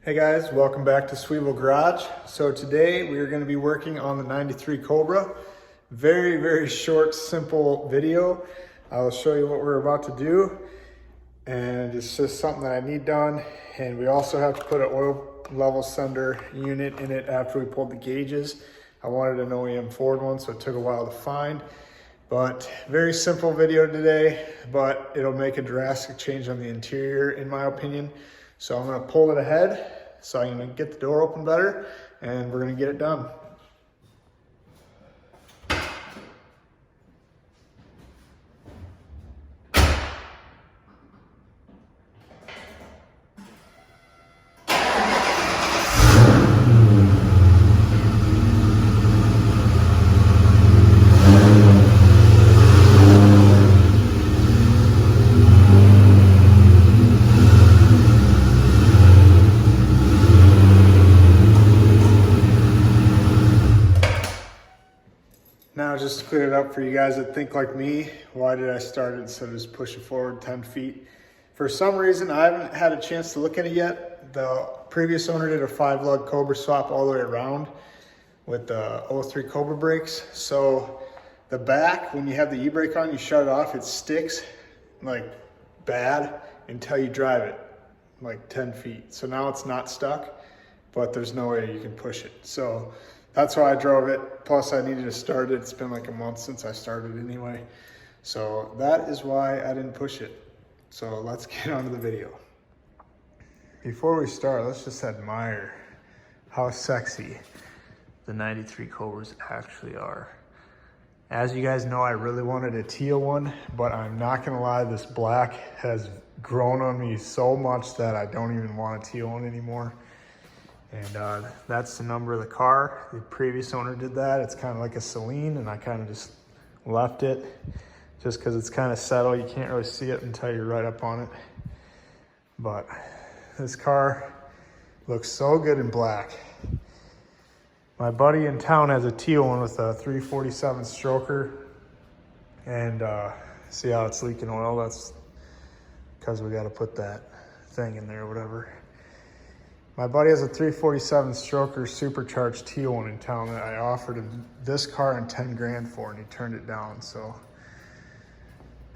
Hey guys, welcome back to Sweevel Garage. So today we are going to be working on the 93 Cobra. Very short, simple video. I'll show you what we're about to do. And it's just something that I need done. And we also have to put an oil level sender unit in it after we pulled the gauges. I wanted an OEM Ford one, so it took a while to find. But very simple video today, but it'll make a drastic change on the interior in my opinion. So I'm gonna pull it ahead so I'm gonna get the door open better and we're gonna get it done. Now, just to clear it up for you guys that think like me, why did I start it instead of just pushing forward 10 feet? For some reason, I haven't had a chance to look at it yet. The previous owner did a 5-lug Cobra swap all the way around with the 03 Cobra brakes. So the back, when you have the e-brake on, you shut it off, it sticks like bad until you drive it like 10 feet. So now it's not stuck, but there's no way you can push it. So that's why I drove it. Plus I needed to start it. It's been like a month since I started anyway. So that is why I didn't push it. So let's get on to the video. Before we start, let's just admire how sexy the 93 Cobras actually are. As you guys know, I really wanted a teal one, but I'm not gonna lie, this black has grown on me so much that I don't even want a teal one anymore. And that's the number of the car. The previous owner did that. It's kind of like a Celine, and I kind of just left it just because it's kind of subtle. You can't really see it until you're right up on it. But this car looks so good in black. My buddy in town has a teal one with a 347 stroker. And see how it's leaking oil? That's because we got to put that thing in there or whatever. My buddy has a 347 stroker supercharged teal one in town that I offered him this car and 10 grand for, and he turned it down. So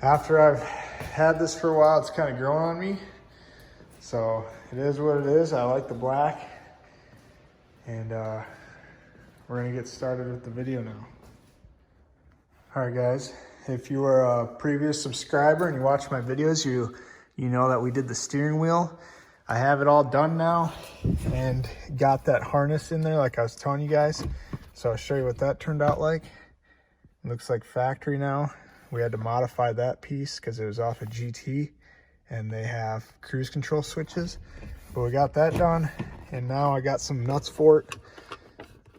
after I've had this for a while, it's kind of grown on me. So it is what it is. I like the black. And we're gonna get started with the video now. All right guys, if you are a previous subscriber and you watch my videos, you know that we did the steering wheel. I have it all done now and got that harness in there like I was telling you guys. So I'll show you what that turned out like. It looks like factory now. We had to modify that piece because it was off a GT and they have cruise control switches. But we got that done and now I got some nuts for it.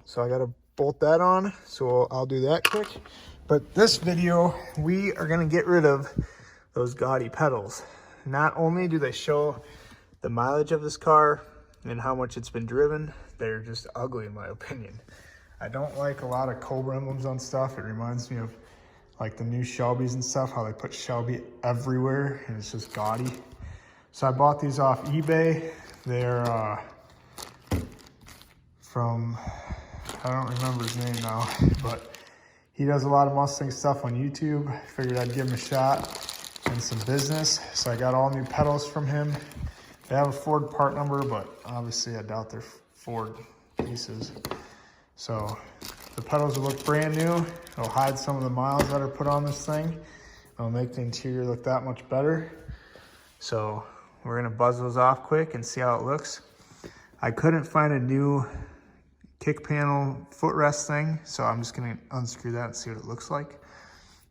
So I got to bolt that on. So I'll do that quick. But this video, we are going to get rid of those gaudy pedals. Not only do they show the mileage of this car and how much it's been driven, they're just ugly in my opinion. I don't like a lot of Cobra emblems on stuff. It reminds me of like the new Shelbys and stuff, how they put Shelby everywhere and it's just gaudy. So I bought these off eBay. They're from, I don't remember his name now, but he does a lot of Mustang stuff on YouTube. Figured I'd give him a shot and some business. So I got all new pedals from him. They have a Ford part number, but obviously I doubt they're Ford pieces. So the pedals will look brand new. It'll hide some of the miles that are put on this thing. It'll make the interior look that much better. So we're gonna buzz those off quick and see how it looks. I couldn't find a new kick panel footrest thing, so I'm just gonna unscrew that and see what it looks like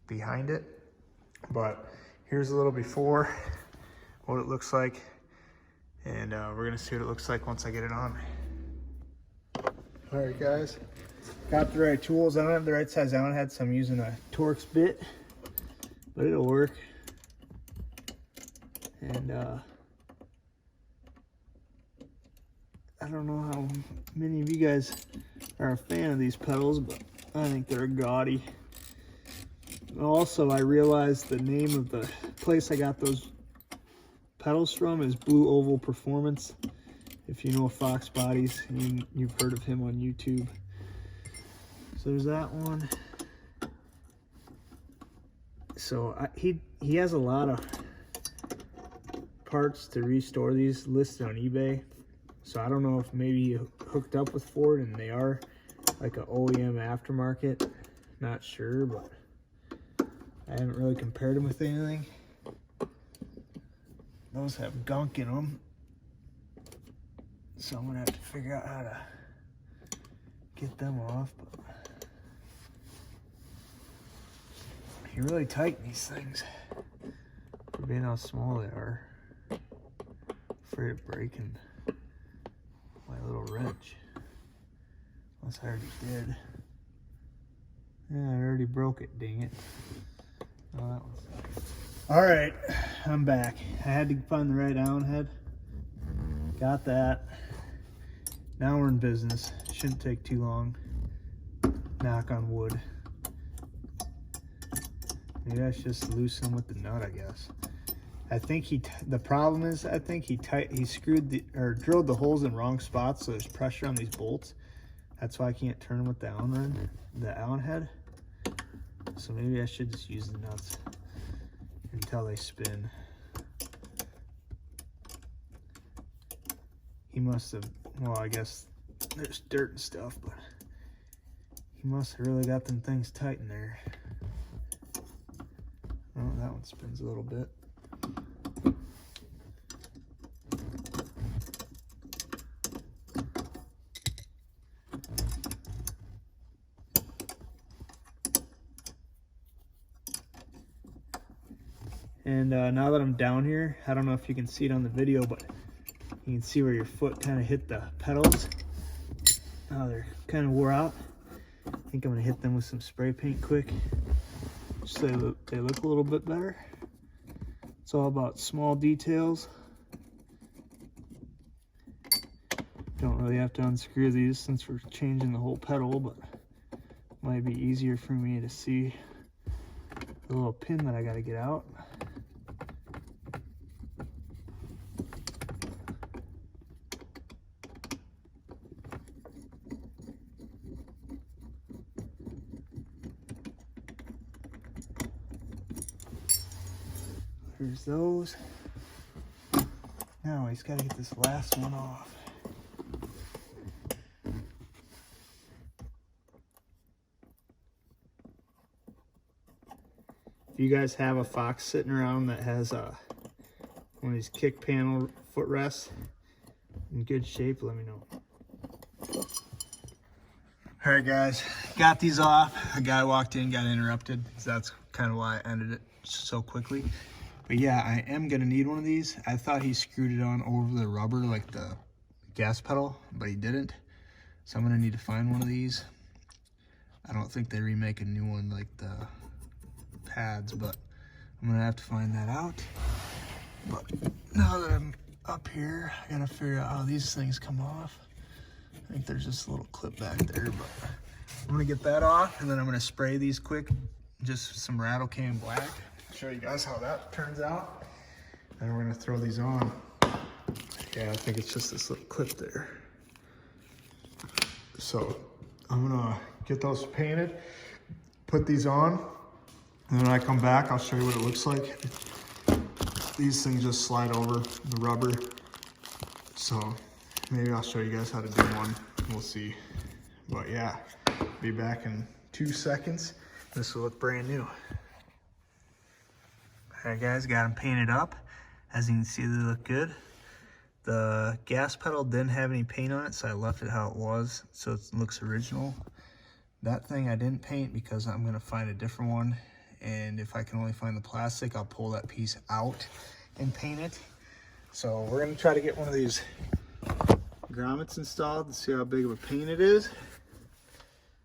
behind it. But here's a little before, what it looks like. And we're gonna see what it looks like once I get it on. All right guys, got the right tools. I don't have the right size Allen head, so I'm using a Torx bit, but it'll work. And I don't know how many of you guys are a fan of these pedals, but I think they're gaudy. Also, I realized the name of the place I got those pedals from is Blue Oval Performance, if you know Fox Bodies, you've heard of him on YouTube. So there's that one. So he has a lot of parts to restore these listed on eBay. So I don't know if maybe you hooked up with Ford and they are like an OEM aftermarket. Not sure, but I haven't really compared them with anything. Those have gunk in them, so I'm gonna have to figure out how to get them off. But you really tighten these things for being how small they are. Afraid of breaking my little wrench. Unless I already did. Yeah, I already broke it, dang it. Oh, that one's... All right, I'm back. I had to find the right Allen head. Got that. Now we're in business. Shouldn't take too long. Knock on wood. Maybe I should just loosen with the nut, I guess. I think the problem is, I think he screwed or drilled the holes in wrong spots, so there's pressure on these bolts. That's why I can't turn them with the Allen head. So maybe I should just use the nuts until they spin. He must have, well, I guess there's dirt and stuff, but he must have really got them things tight in there. Oh, that one spins a little bit. And now that I'm down here, I don't know if you can see it on the video, but you can see where your foot kind of hit the pedals. Now they're kind of wore out. I think I'm gonna hit them with some spray paint quick, just so they look a little bit better. It's all about small details. Don't really have to unscrew these since we're changing the whole pedal, but it might be easier for me to see the little pin that I gotta get out. There's those. Now I just gotta get this last one off. If you guys have a Fox sitting around that has one of these kick panel footrests in good shape, let me know. All right, guys, got these off. A guy walked in, got interrupted, so that's kind of why I ended it so quickly. But yeah, I am gonna need one of these. I thought he screwed it on over the rubber like the gas pedal, but he didn't. So I'm gonna need to find one of these. I don't think they remake a new one like the pads, but I'm gonna have to find that out. But now that I'm up here, I gotta figure out how these things come off. I think there's just a little clip back there, but I'm gonna get that off, and then I'm gonna spray these quick, just some rattle can black. Show you guys how that turns out. And we're gonna throw these on. Yeah, I think it's just this little clip there. So I'm gonna get those painted, put these on, and then when I come back, I'll show you what it looks like. These things just slide over the rubber. So maybe I'll show you guys how to do one. We'll see. But yeah, be back in 2 seconds. This will look brand new. All right, guys, got them painted up. As you can see, they look good. The gas pedal didn't have any paint on it, so I left it how it was, so it looks original. That thing I didn't paint because I'm gonna find a different one, and if I can only find the plastic, I'll pull that piece out and paint it. So we're gonna try to get one of these grommets installed and see how big of a pain it is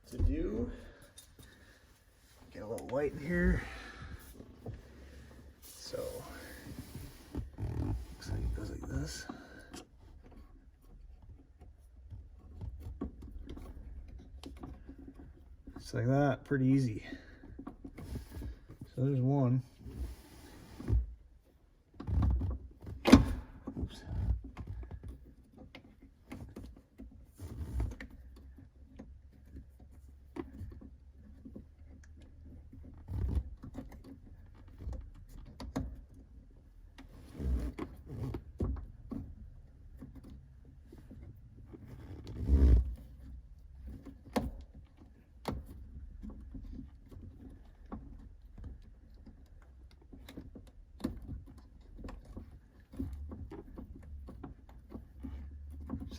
to do. Get a little white in here. So, looks like it goes like this. Just like that, pretty easy. So there's one. Oops.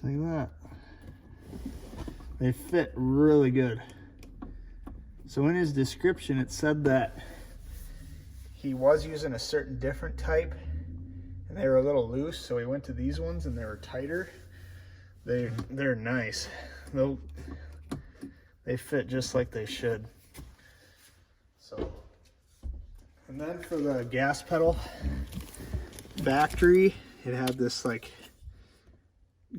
like that. They fit really good. So in his description, it said that he was using a certain different type and they were a little loose, so he went to these ones and they were tighter. They're nice. They fit just like they should. So, and then for the gas pedal factory, it had this like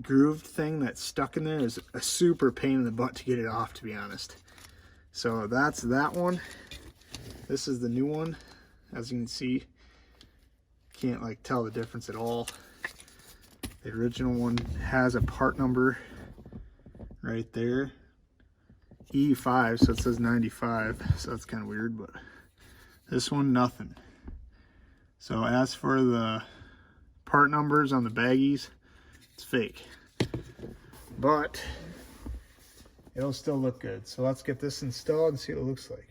grooved thing that stuck in there. Is a super pain in the butt to get it off, to be honest. So that's that one. This is the new one. As you can see, can't like tell the difference at all. The original one has a part number right there, E5, so it says 95, so that's kind of weird, but this one, nothing. So as for the part numbers on the baggies, it's fake, but it'll still look good. So let's get this installed and see what it looks like.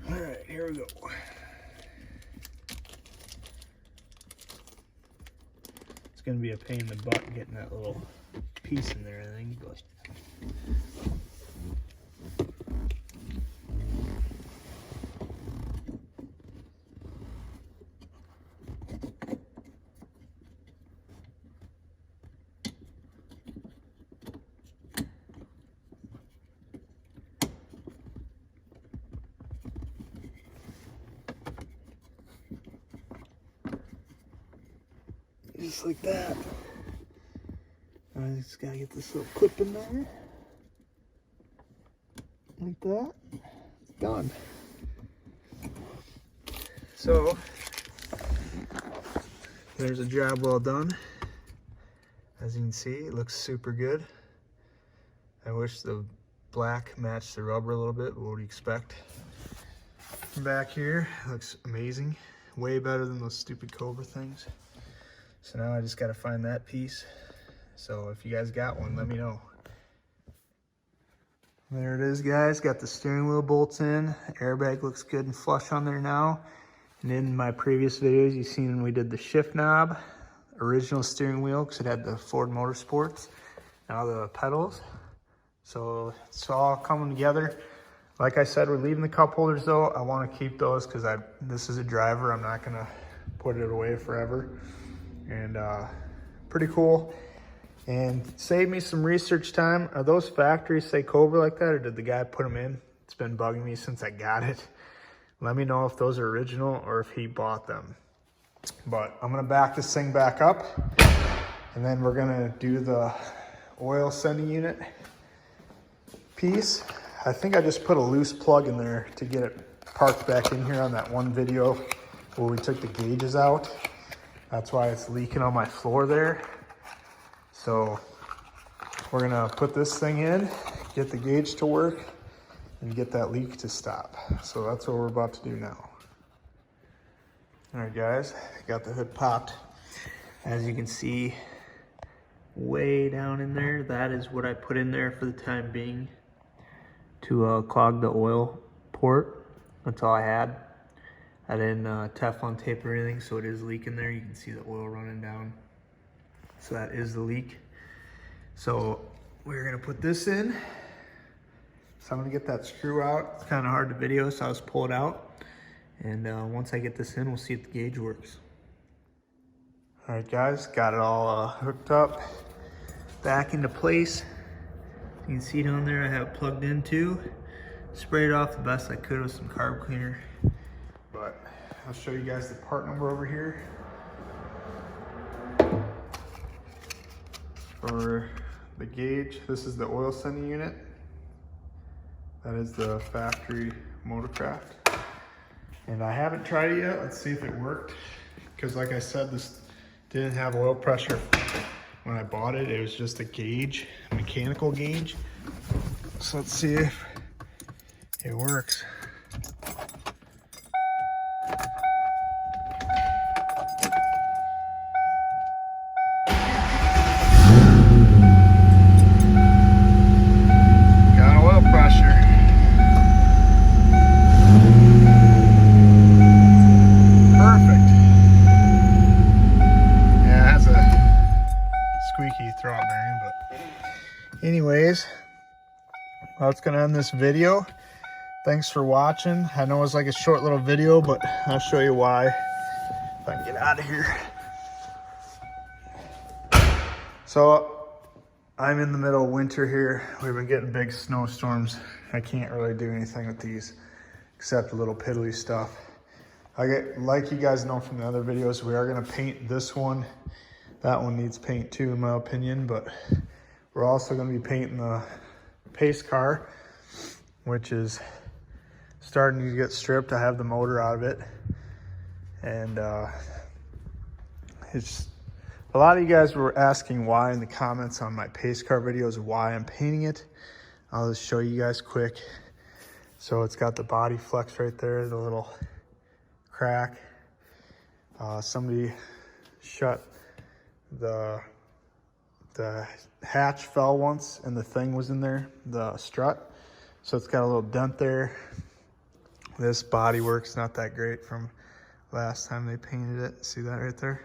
All right, here we go. It's gonna be a pain in the butt getting that little piece in there, I think, but just like that. I just gotta get this little clip in there. Like that. It's done. So, there's a job well done. As you can see, it looks super good. I wish the black matched the rubber a little bit, but what do you expect? From back here, it looks amazing. Way better than those stupid Cobra things. So now I just got to find that piece. So if you guys got one, let me know. There it is, guys. Got the steering wheel bolts in. Airbag looks good and flush on there now. And in my previous videos, you've seen when we did the shift knob, original steering wheel, because it had the Ford Motorsports. Now the pedals. So it's all coming together. Like I said, we're leaving the cup holders though. I want to keep those because this is a driver. I'm not going to put it away forever. And pretty cool, and save me some research time. Are those factories say Cobra like that, or did the guy put them in? It's been bugging me since I got it. Let me know if those are original or if he bought them. But I'm gonna back this thing back up, and then we're gonna do the oil sending unit piece. I think I just put a loose plug in there to get it parked back in here on that one video where we took the gauges out. That's why it's leaking on my floor there. So we're gonna put this thing in, get the gauge to work, and get that leak to stop. So that's what we're about to do now. All right, guys, got the hood popped. As you can see, way down in there, that is what I put in there for the time being to clog the oil port. That's all I had. I didn't Teflon tape or anything, so it is leaking there. You can see the oil running down. So that is the leak. So we're gonna put this in. So I'm gonna get that screw out. It's kind of hard to video, so I'll just pull it out. And once I get this in, we'll see if the gauge works. All right, guys, got it all hooked up, back into place. You can see down there I have it plugged in too. Sprayed it off the best I could with some carb cleaner. But I'll show you guys the part number over here. For the gauge, this is the oil sending unit. That is the factory Motorcraft. And I haven't tried it yet. Let's see if it worked. Because like I said, this didn't have oil pressure when I bought it. It was just a gauge, a mechanical gauge. So let's see if it works. Anyways, that's gonna end this video. Thanks for watching. I know it's like a short little video, but I'll show you why if I can get out of here. So I'm in the middle of winter here. We've been getting big snowstorms. I can't really do anything with these except a little piddly stuff. Like you guys know from the other videos, we are gonna paint this one. That one needs paint too, in my opinion, but we're also gonna be painting the pace car, which is starting to get stripped. I have the motor out of it, and it's a lot of you guys were asking why in the comments on my pace car videos why I'm painting it. I'll just show you guys quick. So it's got the body flex right there, the little crack. Somebody shut the hatch fell once and the thing was in there, the strut. So it's got a little dent there. This body work's not that great from last time they painted it. See that right there?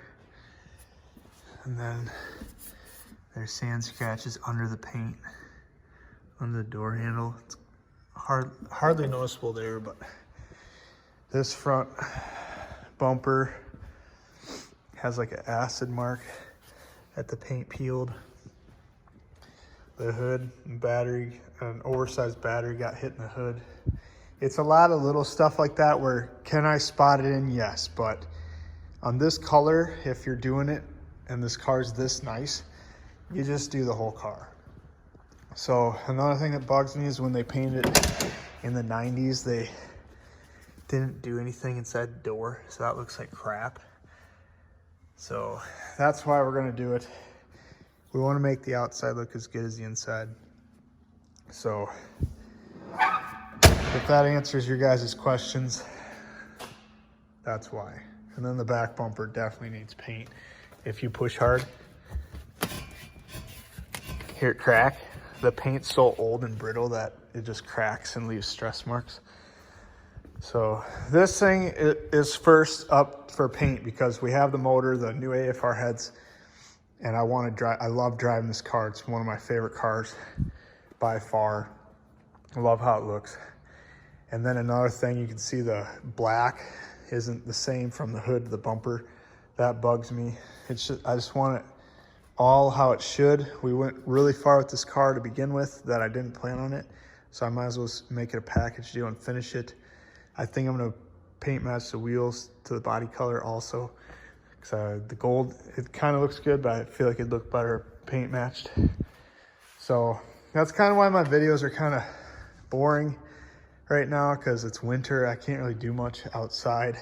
And then there's sand scratches under the paint, under the door handle. It's hardly noticeable there, but this front bumper has like an acid mark at the paint peeled. The hood and battery, an oversized battery got hit in the hood. It's a lot of little stuff like that where, can I spot it in? Yes, but on this color, if you're doing it and this car's this nice, you just do the whole car. So another thing that bugs me is when they painted it in the 90s, they didn't do anything inside the door, so that looks like crap. So that's why we're gonna do it. We wanna make the outside look as good as the inside. So if that answers your guys' questions, that's why. And then the back bumper definitely needs paint. If you push hard, hear it crack. The paint's so old and brittle that it just cracks and leaves stress marks. So this thing is first up for paint because we have the motor, the new AFR heads, and I love driving this car. It's one of my favorite cars by far. I love how it looks. And then another thing, you can see the black isn't the same from the hood to the bumper. That bugs me. It's just, I just want it all how it should. We went really far with this car to begin with that I didn't plan on it. So I might as well make it a package deal and finish it. I think I'm gonna paint match the wheels to the body color also. Cause the gold, it kind of looks good, but I feel like it'd look better paint matched. So that's kind of why my videos are kind of boring right now, because it's winter. I can't really do much outside.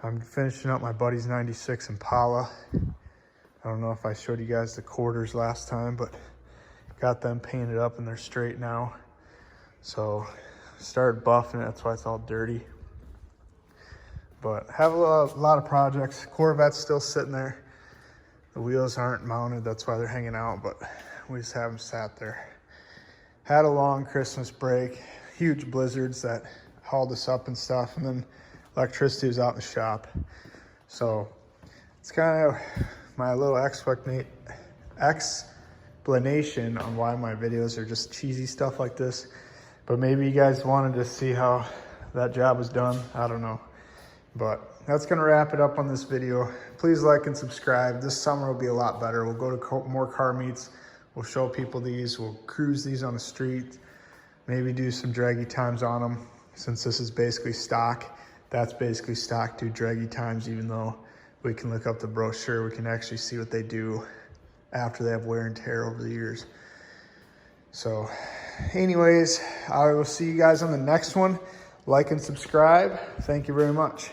I'm finishing up my buddy's 96 Impala. I don't know if I showed you guys the quarters last time, but got them painted up and they're straight now. So started buffing it, that's why it's all dirty. But have a lot of projects. Corvette's still sitting there. The wheels aren't mounted, that's why they're hanging out, but we just have them sat there. Had a long Christmas break, huge blizzards that hauled us up and stuff, and then electricity was out in the shop. So it's kind of my little explanation on why my videos are just cheesy stuff like this. But maybe you guys wanted to see how that job was done. I don't know. But that's gonna wrap it up on this video. Please like and subscribe. This summer will be a lot better. We'll go to more car meets. We'll show people these. We'll cruise these on the street. Maybe do some draggy times on them. Since this is basically stock, that's basically stock, do draggy times, even though we can look up the brochure. We can actually see what they do after they have wear and tear over the years. So anyways, I will see you guys on the next one. Like and subscribe. Thank you very much.